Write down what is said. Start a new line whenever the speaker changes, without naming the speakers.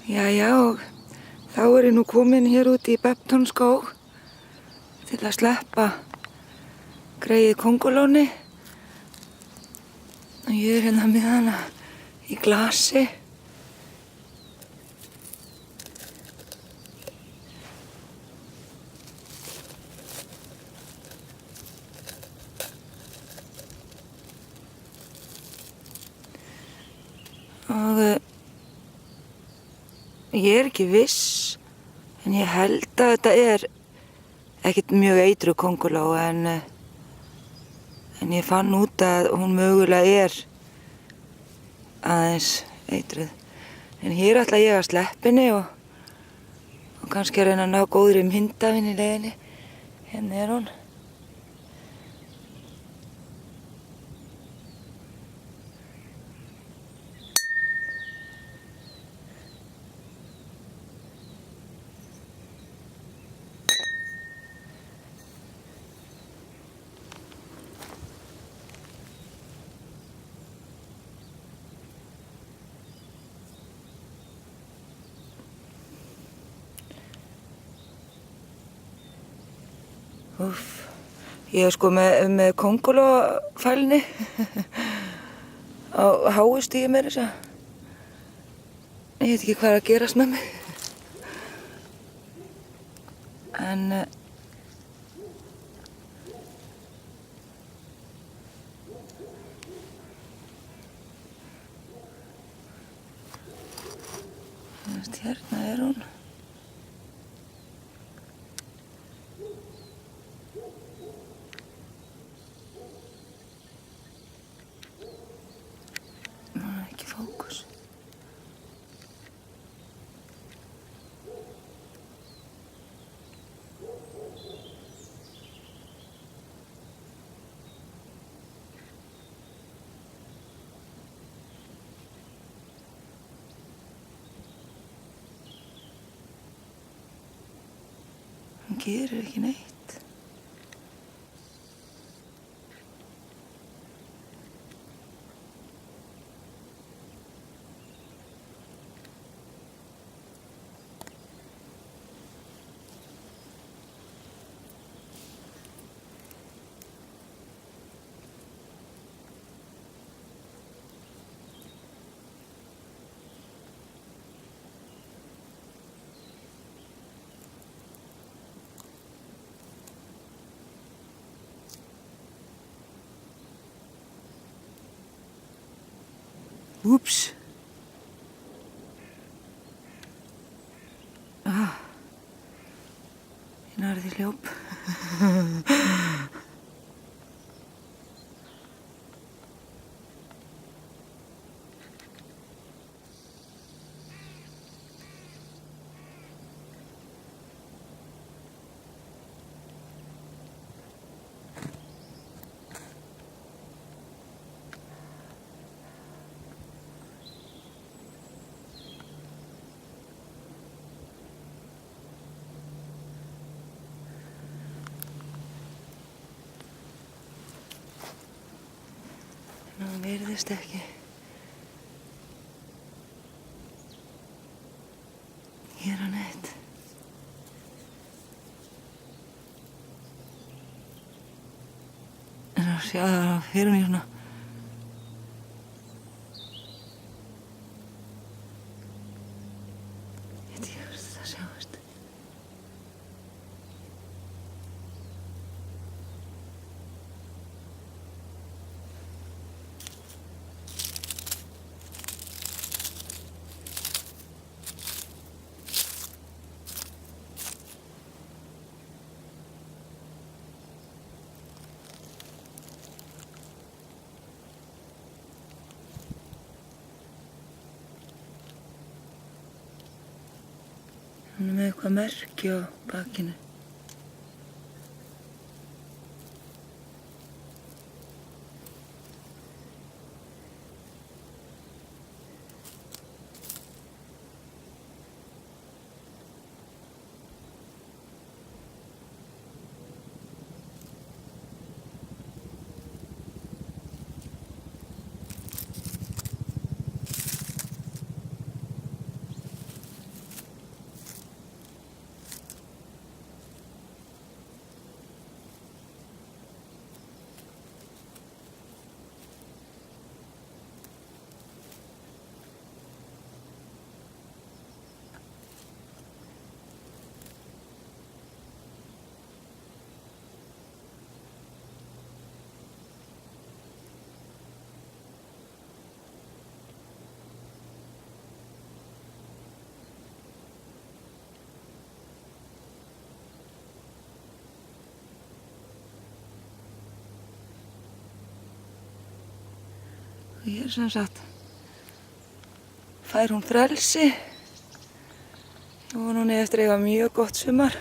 Jæja, og þá er ég nú komin hér út í Beptonskóg til að sleppa greyið kóngulóni. Og ég er hérna með hana í glasi. Og ég er ekki viss, en ég held að þetta er ekkert mjög eitruð kónguló, en ég fann út að hún mögulega er aðeins eitruð. En hér ætla ég að sleppa henni og kannski reyna að ná góðri mynd af henni í leiðinni. Hérna er hún. Úff, ég er sko með kóngulófælni á háu stigi meira þess að. Ég veit ekki hvað er að gerast með mig. En hérna er hún. Ekki fókus. Hún gerir ekki neitt. Úps. Ég nærði hljóp. Hún virðist ekki gera neitt. En að sjá það fyrir mér svona. Ég veit ekki hvort þetta sjáist. Hún er með eitthvað merki á bakinu. Hér sem sagt fær hún frelsi og hún er eftir að eiga mjög gott sumar.